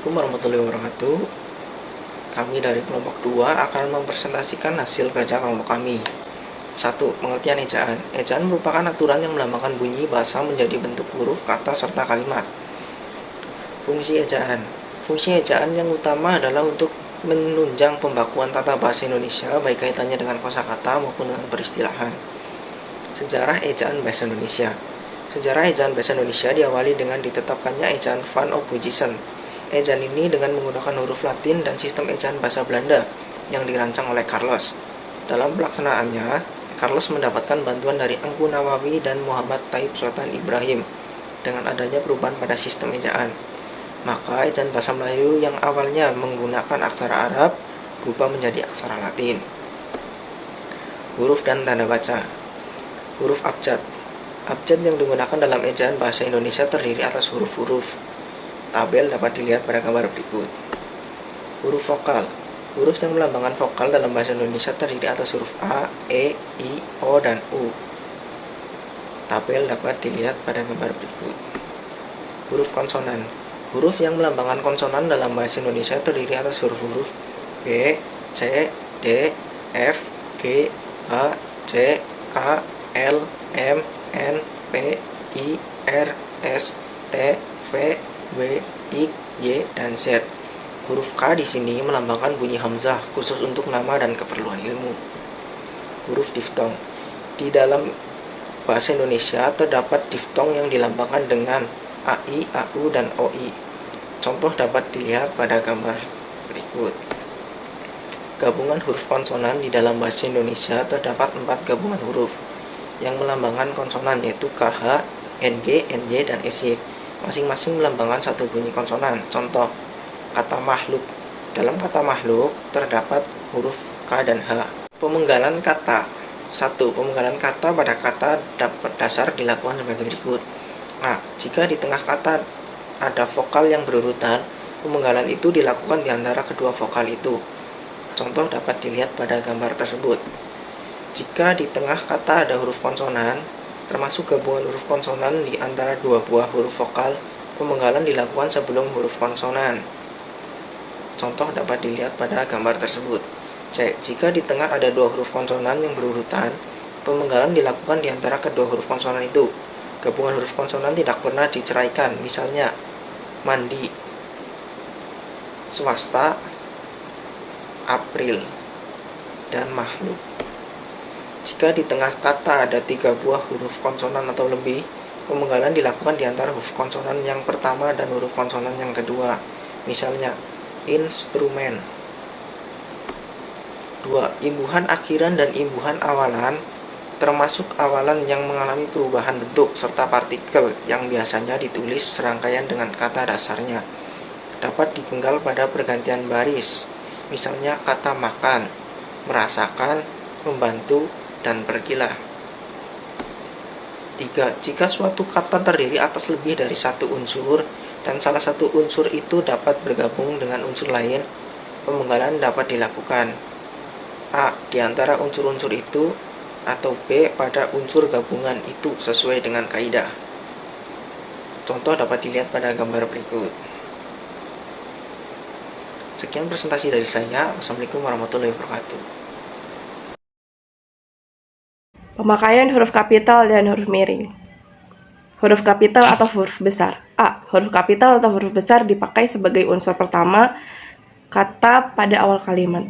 Assalamualaikum warahmatullahi wabarakatuh. Kami dari kelompok 2 akan mempresentasikan hasil kerja kelompok kami. 1. Pengertian ejaan. Ejaan merupakan aturan yang melambangkan bunyi bahasa menjadi bentuk huruf, kata, serta kalimat. Fungsi ejaan. Fungsi ejaan yang utama adalah untuk menunjang pembakuan tata bahasa Indonesia, baik kaitannya dengan kosakata maupun dengan peristilahan. Sejarah ejaan bahasa Indonesia. Sejarah ejaan bahasa Indonesia diawali dengan ditetapkannya ejaan Van Ophuijsen. Ejaan ini dengan menggunakan huruf Latin dan sistem ejaan bahasa Belanda yang dirancang oleh Carlos. Dalam pelaksanaannya, Carlos mendapatkan bantuan dari Engku Nawawi dan Muhammad Taib Sultan Ibrahim dengan adanya perubahan pada sistem ejaan. Maka ejaan bahasa Melayu yang awalnya menggunakan aksara Arab berubah menjadi aksara Latin. Huruf dan tanda baca. Huruf abjad. Abjad yang digunakan dalam ejaan bahasa Indonesia terdiri atas huruf-huruf. Tabel dapat dilihat pada gambar berikut. Huruf vokal. Huruf yang melambangkan vokal dalam bahasa Indonesia terdiri atas huruf A, E, I, O, dan U. Tabel dapat dilihat pada gambar berikut. Huruf konsonan. Huruf yang melambangkan konsonan dalam bahasa Indonesia terdiri atas huruf-huruf B, C, D, F, G, H, C, K, L, M, N, P, I, R, S, T, V, W, X, Y, dan Z. Huruf K di sini melambangkan bunyi hamzah khusus untuk nama dan keperluan ilmu. Huruf diftong. Di dalam bahasa Indonesia terdapat diftong yang dilambangkan dengan AI, AU, dan OI. Contoh dapat dilihat pada gambar berikut. Gabungan huruf konsonan di dalam bahasa Indonesia terdapat 4 gabungan huruf yang melambangkan konsonan, yaitu KH, NG, NJ, dan SY. Masing-masing melambangkan satu bunyi konsonan. Contoh, kata makhluk. Dalam kata makhluk terdapat huruf K dan H. Pemenggalan kata. 1. Pemenggalan kata pada kata dasar dilakukan sebagai berikut. A. Jika di tengah kata ada vokal yang berurutan, pemenggalan itu dilakukan di antara kedua vokal itu. Contoh dapat dilihat pada gambar tersebut. Jika di tengah kata ada huruf konsonan, termasuk gabungan huruf konsonan di antara dua buah huruf vokal, pemenggalan dilakukan sebelum huruf konsonan. Contoh dapat dilihat pada gambar tersebut. C. Jika di tengah ada dua huruf konsonan yang berurutan, pemenggalan dilakukan di antara kedua huruf konsonan itu. Gabungan huruf konsonan tidak pernah diceraikan, misalnya mandi, swasta, April, dan makhluk. Jika di tengah kata ada 3 buah huruf konsonan atau lebih, pemenggalan dilakukan di antara huruf konsonan yang pertama dan huruf konsonan yang kedua. Misalnya, instrumen. 2. Imbuhan akhiran dan imbuhan awalan, termasuk awalan yang mengalami perubahan bentuk serta partikel yang biasanya ditulis serangkaian dengan kata dasarnya, dapat dipenggal pada pergantian baris. Misalnya kata makan, merasakan, membantu, dan pergilah. 3. Jika suatu kata terdiri atas lebih dari satu unsur dan salah satu unsur itu dapat bergabung dengan unsur lain, pemenggalan dapat dilakukan. A. Di antara unsur-unsur itu, atau B. Pada unsur gabungan itu sesuai dengan kaidah. Contoh dapat dilihat pada gambar berikut. Sekian presentasi dari saya. Wassalamualaikum warahmatullahi wabarakatuh. Pemakaian huruf kapital dan huruf miring. Huruf kapital atau huruf besar. A. Huruf kapital atau huruf besar dipakai sebagai unsur pertama kata pada awal kalimat.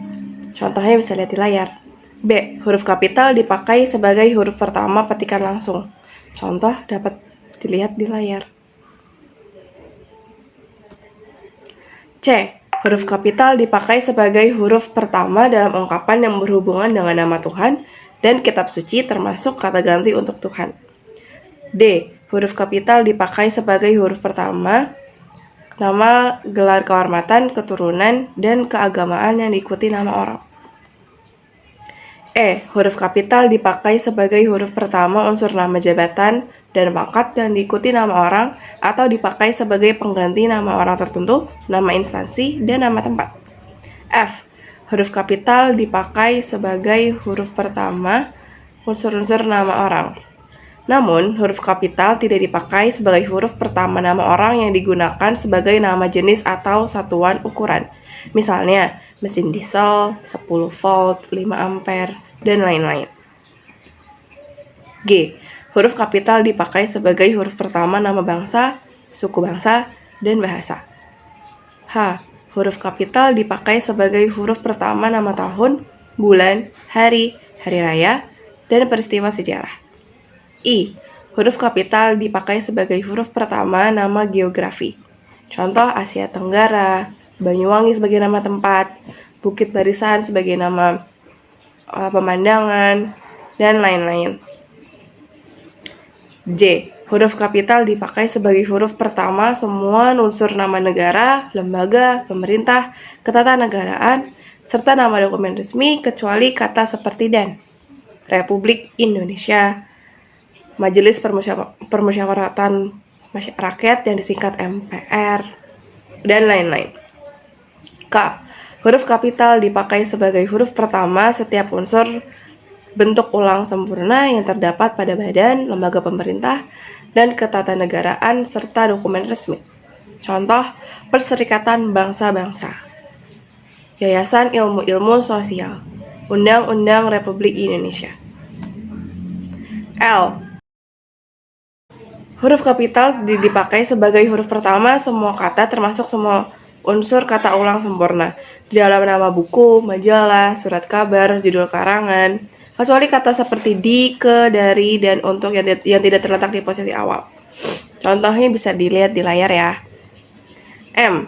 Contohnya bisa lihat di layar. B. Huruf kapital dipakai sebagai huruf pertama petikan langsung. Contoh dapat dilihat di layar. C. Huruf kapital dipakai sebagai huruf pertama dalam ungkapan yang berhubungan dengan nama Tuhan dan kitab suci, termasuk kata ganti untuk Tuhan. D. Huruf kapital dipakai sebagai huruf pertama nama, gelar kehormatan, keturunan, dan keagamaan yang diikuti nama orang. E. Huruf kapital dipakai sebagai huruf pertama unsur nama jabatan dan pangkat yang diikuti nama orang, atau dipakai sebagai pengganti nama orang tertentu, nama instansi, dan nama tempat. F. Huruf kapital dipakai sebagai huruf pertama unsur-unsur nama orang. Namun, huruf kapital tidak dipakai sebagai huruf pertama nama orang yang digunakan sebagai nama jenis atau satuan ukuran. Misalnya, mesin diesel, 10 volt, 5 ampere, dan lain-lain. G. Huruf kapital dipakai sebagai huruf pertama nama bangsa, suku bangsa, dan bahasa. H. Huruf kapital dipakai sebagai huruf pertama nama tahun, bulan, hari raya, dan peristiwa sejarah. I. Huruf kapital dipakai sebagai huruf pertama nama geografi. Contoh Asia Tenggara, Banyuwangi sebagai nama tempat, Bukit Barisan sebagai nama pemandangan, dan lain-lain. J. Huruf kapital dipakai sebagai huruf pertama semua unsur nama negara, lembaga, pemerintah, ketatanegaraan, serta nama dokumen resmi kecuali kata seperti dan. Republik Indonesia, Majelis Permusyawaratan Rakyat yang disingkat MPR, dan lain-lain. K. Huruf kapital dipakai sebagai huruf pertama setiap unsur bentuk ulang sempurna yang terdapat pada badan, lembaga pemerintah, dan ketatanegaraan serta dokumen resmi. Contoh, Perserikatan Bangsa-Bangsa, Yayasan Ilmu-Ilmu Sosial, Undang-Undang Republik Indonesia. L. Huruf kapital dipakai sebagai huruf pertama semua kata termasuk semua unsur kata ulang sempurna di dalam nama buku, majalah, surat kabar, judul karangan, kecuali kata seperti di, ke, dari, dan untuk yang tidak terletak di posisi awal. Contohnya bisa dilihat di layar ya. M.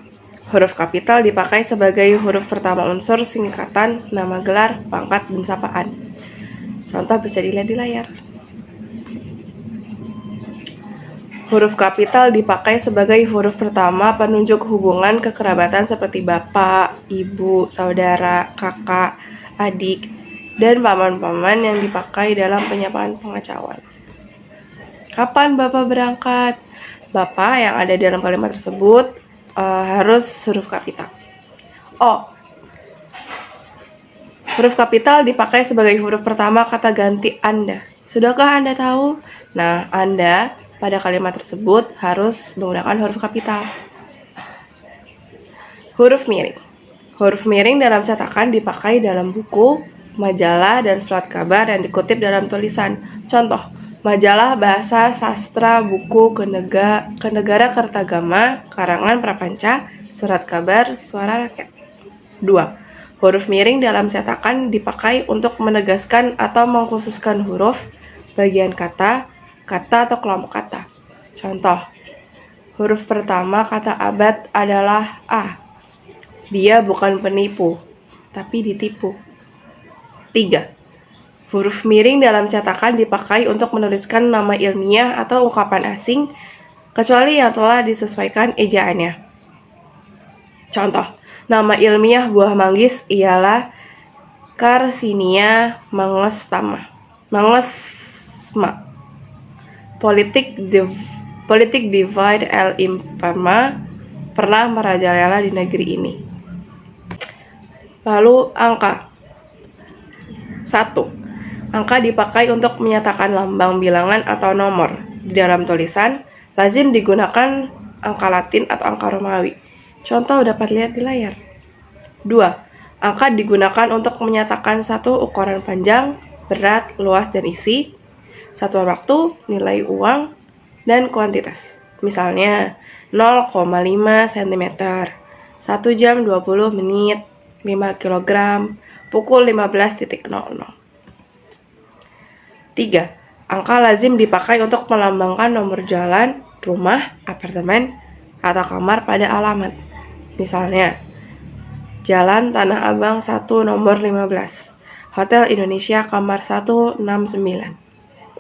Huruf kapital dipakai sebagai huruf pertama unsur singkatan nama gelar, pangkat, dan sapaan. Contoh bisa dilihat di layar. Huruf kapital dipakai sebagai huruf pertama penunjuk hubungan kekerabatan seperti bapak, ibu, saudara, kakak, adik, dan paman-paman yang dipakai dalam penyapaan pengacauan. Kapan Bapak berangkat? Bapak yang ada dalam kalimat tersebut harus huruf kapital. O. Huruf kapital dipakai sebagai huruf pertama kata ganti Anda. Sudahkah Anda tahu? Nah, Anda pada kalimat tersebut harus menggunakan huruf kapital. Huruf miring. Huruf miring dalam cetakan dipakai dalam buku, majalah, dan surat kabar yang dikutip dalam tulisan. Contoh, majalah Bahasa Sastra Buku Kenegara Kertagama, Karangan Prapanca, Surat Kabar, Suara Rakyat. 2. Huruf miring dalam cetakan dipakai untuk menegaskan atau mengkhususkan huruf, bagian kata atau kelompok kata. Contoh, huruf pertama kata abad adalah A. Dia bukan penipu, tapi ditipu. 3. Huruf miring dalam cetakan dipakai untuk menuliskan nama ilmiah atau ungkapan asing, kecuali yang telah disesuaikan ejaannya. Contoh, nama ilmiah buah manggis ialah Carcinia mangosma. Politik divide L. Imperma pernah merajalela di negeri ini. Lalu angka. 1. Angka dipakai untuk menyatakan lambang bilangan atau nomor. Di dalam tulisan, lazim digunakan angka Latin atau angka Romawi. Contoh dapat lihat di layar. 2. Angka digunakan untuk menyatakan satu ukuran panjang, berat, luas, dan isi, satuan waktu, nilai uang, dan kuantitas. Misalnya 0,5 cm, 1 jam 20 menit, 5 kg, pukul 15.00. 3. Angka lazim dipakai untuk melambangkan nomor jalan, rumah, apartemen, atau kamar pada alamat. Misalnya, Jalan Tanah Abang 1 nomor 15, Hotel Indonesia kamar 169.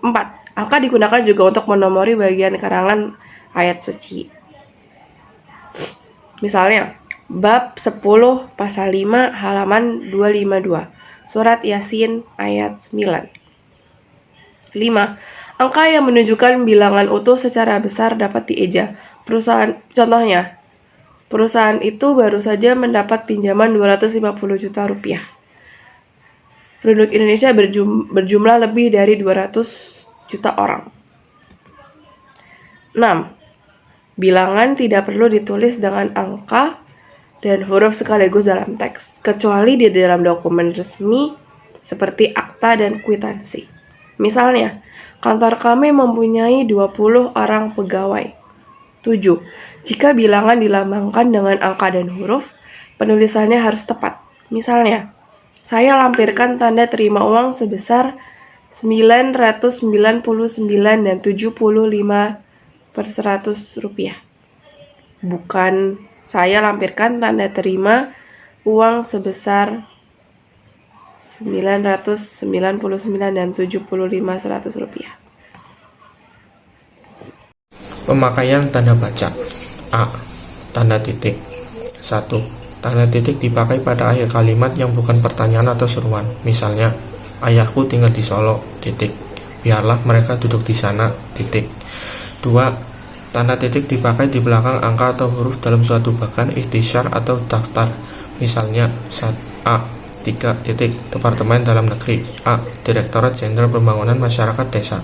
4. Angka digunakan juga untuk menomori bagian karangan ayat suci. Misalnya, bab 10 pasal 5 halaman 252, surat Yasin ayat 9. 5. Angka yang menunjukkan bilangan utuh secara besar dapat dieja. Contohnya, perusahaan itu baru saja mendapat pinjaman 250 juta rupiah. Penduduk Indonesia berjumlah lebih dari 200 juta orang. 6. Bilangan tidak perlu ditulis dengan angka dan huruf sekaligus dalam teks, kecuali di dalam dokumen resmi seperti akta dan kwitansi. Misalnya, kantor kami mempunyai 20 orang pegawai. 7. Jika bilangan dilambangkan dengan angka dan huruf, penulisannya harus tepat. Misalnya, saya lampirkan tanda terima uang sebesar 999 dan 75/100 rupiah. Bukan saya lampirkan tanda terima uang sebesar 999 dan 75/100 rupiah. Pemakaian tanda baca. A. Tanda titik. 1. Tanda titik dipakai pada akhir kalimat yang bukan pertanyaan atau seruan. Misalnya, ayahku tinggal di Solo, titik. Biarlah mereka duduk di sana, titik. 2. Tanda titik dipakai di belakang angka atau huruf dalam suatu bagan, ikhtisyar atau daftar. Misalnya, A. 3. Titik. Departemen Dalam Negeri. A. Direktorat Jenderal Pembangunan Masyarakat Desa.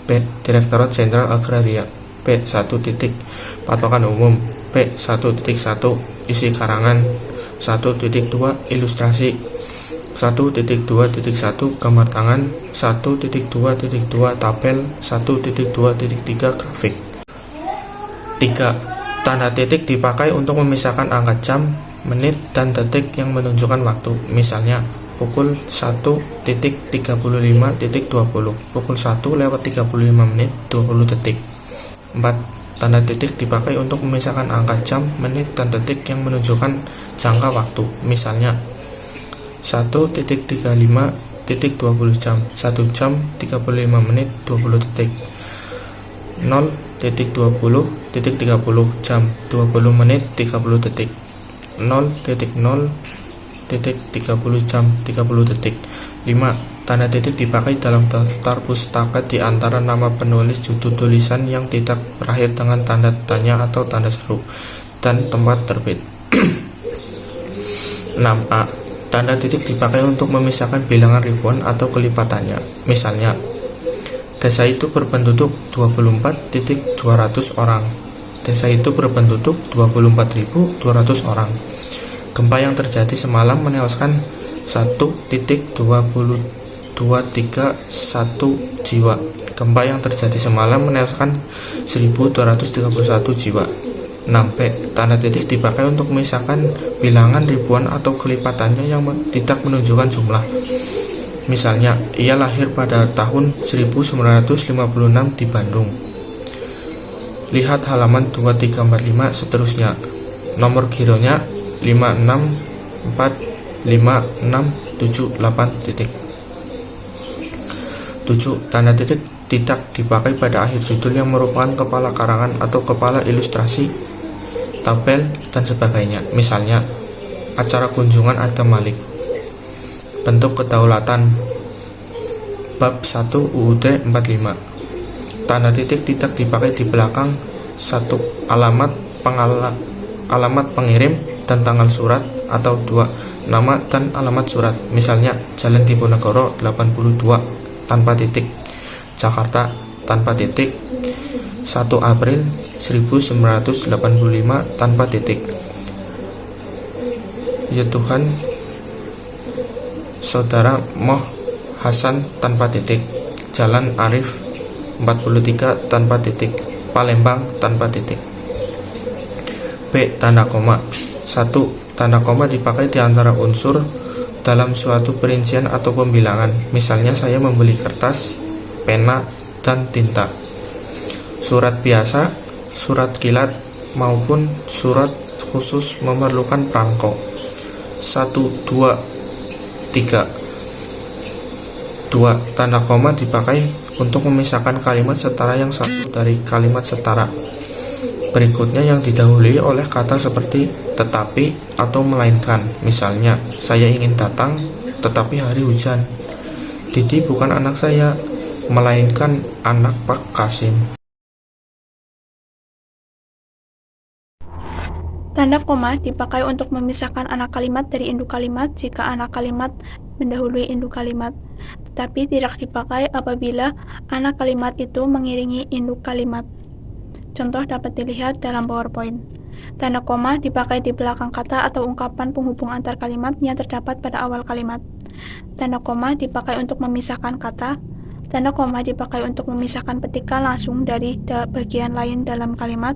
B. Direktorat Jenderal Agraria. P. 1. Titik. Patokan umum. P. 1.1. Isi karangan. 1.2. Ilustrasi. 1.2.1 Gambar tangan. 1.2.2 Tabel. 1.2.3 Grafik. 3. Tanda titik dipakai untuk memisahkan angka jam, menit, dan detik yang menunjukkan waktu. Misalnya, pukul 1.35.20, pukul 1:35 20 detik. 4. Tanda titik dipakai untuk memisahkan angka jam, menit, dan detik yang menunjukkan jangka waktu. Misalnya, 1.35.20 jam, 1 jam 35 menit 20 detik. 0.20.30 jam, 20 menit 30 detik. 0.0.30 jam, 30 detik. 5. Tanda titik dipakai dalam daftar pustaka di antara nama penulis, judul tulisan yang tidak berakhir dengan tanda tanya atau tanda seru, dan tempat terbit. 6a. Tanda titik dipakai untuk memisahkan bilangan ribuan atau kelipatannya. Misalnya, desa itu berpenduduk 24.200 orang. Desa itu berpenduduk 24.200 orang. Gempa yang terjadi semalam menewaskan 1.231 jiwa. Gempa yang terjadi semalam menewaskan 1.231 jiwa. 6b. Tanda titik dipakai untuk memisahkan bilangan ribuan atau kelipatannya yang tidak menunjukkan jumlah. Misalnya, ia lahir pada tahun 1956 di Bandung. Lihat halaman 2345 seterusnya. Nomor gironya 5645678 titik. 7. Tanda titik tidak dipakai pada akhir judul yang merupakan kepala karangan atau kepala ilustrasi, tabel, dan sebagainya. Misalnya, acara kunjungan Adam Malik. Bentuk kedaulatan. Bab 1 UUD 45. Tanda titik tidak dipakai di belakang 1. Alamat pengirim dan tanggal surat, atau 2. Nama dan alamat surat. Misalnya, Jalan Diponegoro 82 tanpa titik, Jakarta tanpa titik, 1 April 1985 tanpa titik. Ya Tuhan, Saudara Moh Hasan tanpa titik, Jalan Arif 43 tanpa titik, Palembang tanpa titik. B. Tanda koma. 1. Tanda koma dipakai di antara unsur dalam suatu perincian atau pembilangan. Misalnya, saya membeli kertas, pena, dan tinta. Surat biasa, surat kilat, maupun surat khusus memerlukan perangko. 1, 2, 3. 2. Tanda koma dipakai untuk memisahkan kalimat setara yang satu dari kalimat setara berikutnya yang didahului oleh kata seperti tetapi atau melainkan. Misalnya, saya ingin datang tetapi hari hujan. Didi bukan anak saya, melainkan anak Pak Kasim. Tanda koma dipakai untuk memisahkan anak kalimat dari induk kalimat jika anak kalimat mendahului induk kalimat, tetapi tidak dipakai apabila anak kalimat itu mengiringi induk kalimat. Contoh dapat dilihat dalam PowerPoint. Tanda koma dipakai di belakang kata atau ungkapan penghubung antar kalimat yang terdapat pada awal kalimat. Tanda koma dipakai untuk memisahkan kata. Tanda koma dipakai untuk memisahkan petikan langsung dari bagian lain dalam kalimat.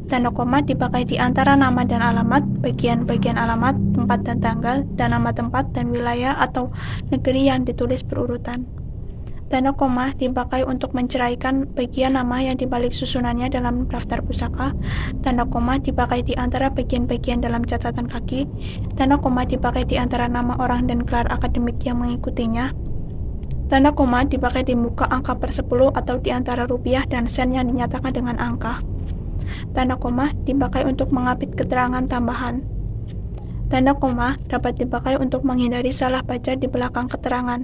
Tanda koma dipakai di antara nama dan alamat, bagian-bagian alamat, tempat dan tanggal, dan nama tempat dan wilayah atau negeri yang ditulis berurutan. Tanda koma dipakai untuk menceraikan bagian nama yang dibalik susunannya dalam daftar pusaka. Tanda koma dipakai di antara bagian-bagian dalam catatan kaki. Tanda koma dipakai di antara nama orang dan gelar akademik yang mengikutinya. Tanda koma dipakai di muka angka per 10 atau di antara rupiah dan sen yang dinyatakan dengan angka. Tanda koma dipakai untuk mengapit keterangan tambahan. Tanda koma dapat dipakai untuk menghindari salah baca di belakang keterangan.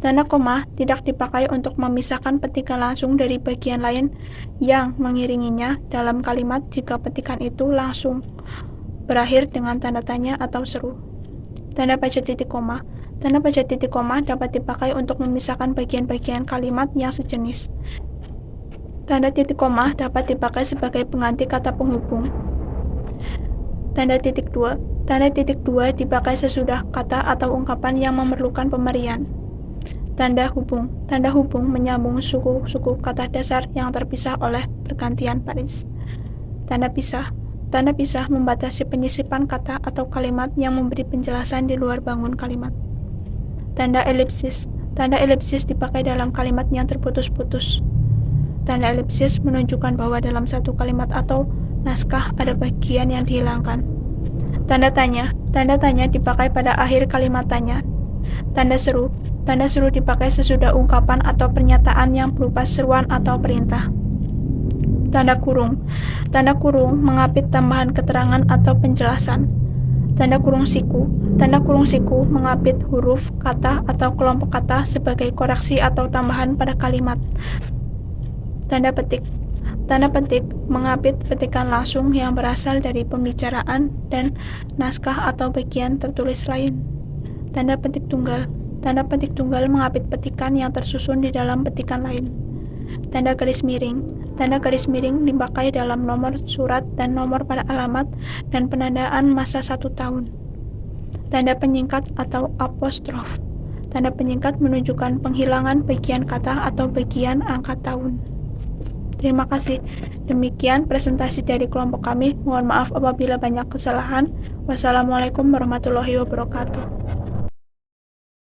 Tanda koma tidak dipakai untuk memisahkan petikan langsung dari bagian lain yang mengiringinya dalam kalimat jika petikan itu langsung berakhir dengan tanda tanya atau seru. Tanda baca titik koma. Tanda baca titik koma dapat dipakai untuk memisahkan bagian-bagian kalimat yang sejenis. Tanda titik koma dapat dipakai sebagai pengganti kata penghubung. Tanda titik dua. Tanda titik dua dipakai sesudah kata atau ungkapan yang memerlukan pemberian. Tanda hubung. Tanda hubung menyambung suku-suku kata dasar yang terpisah oleh pergantian baris. Tanda pisah. Tanda pisah membatasi penyisipan kata atau kalimat yang memberi penjelasan di luar bangun kalimat. Tanda elipsis. Tanda elipsis dipakai dalam kalimat yang terputus-putus. Tanda elipsis menunjukkan bahwa dalam satu kalimat atau naskah ada bagian yang dihilangkan. Tanda tanya. Tanda tanya dipakai pada akhir kalimat tanya. Tanda seru. Tanda seru dipakai sesudah ungkapan atau pernyataan yang berupa seruan atau perintah. Tanda kurung. Tanda kurung mengapit tambahan keterangan atau penjelasan. Tanda kurung siku. Tanda kurung siku mengapit huruf, kata, atau kelompok kata sebagai koreksi atau tambahan pada kalimat. Tanda petik. Tanda petik mengapit petikan langsung yang berasal dari pembicaraan dan naskah atau bagian tertulis lain. Tanda petik tunggal. Tanda petik tunggal mengapit petikan yang tersusun di dalam petikan lain. Tanda garis miring. Tanda garis miring dipakai dalam nomor surat dan nomor pada alamat dan penandaan masa 1 tahun. Tanda penyingkat atau apostrof. Tanda penyingkat menunjukkan penghilangan bagian kata atau bagian angka tahun. Terima kasih. Demikian presentasi dari kelompok kami. Mohon maaf apabila banyak kesalahan. Wassalamualaikum warahmatullahi wabarakatuh.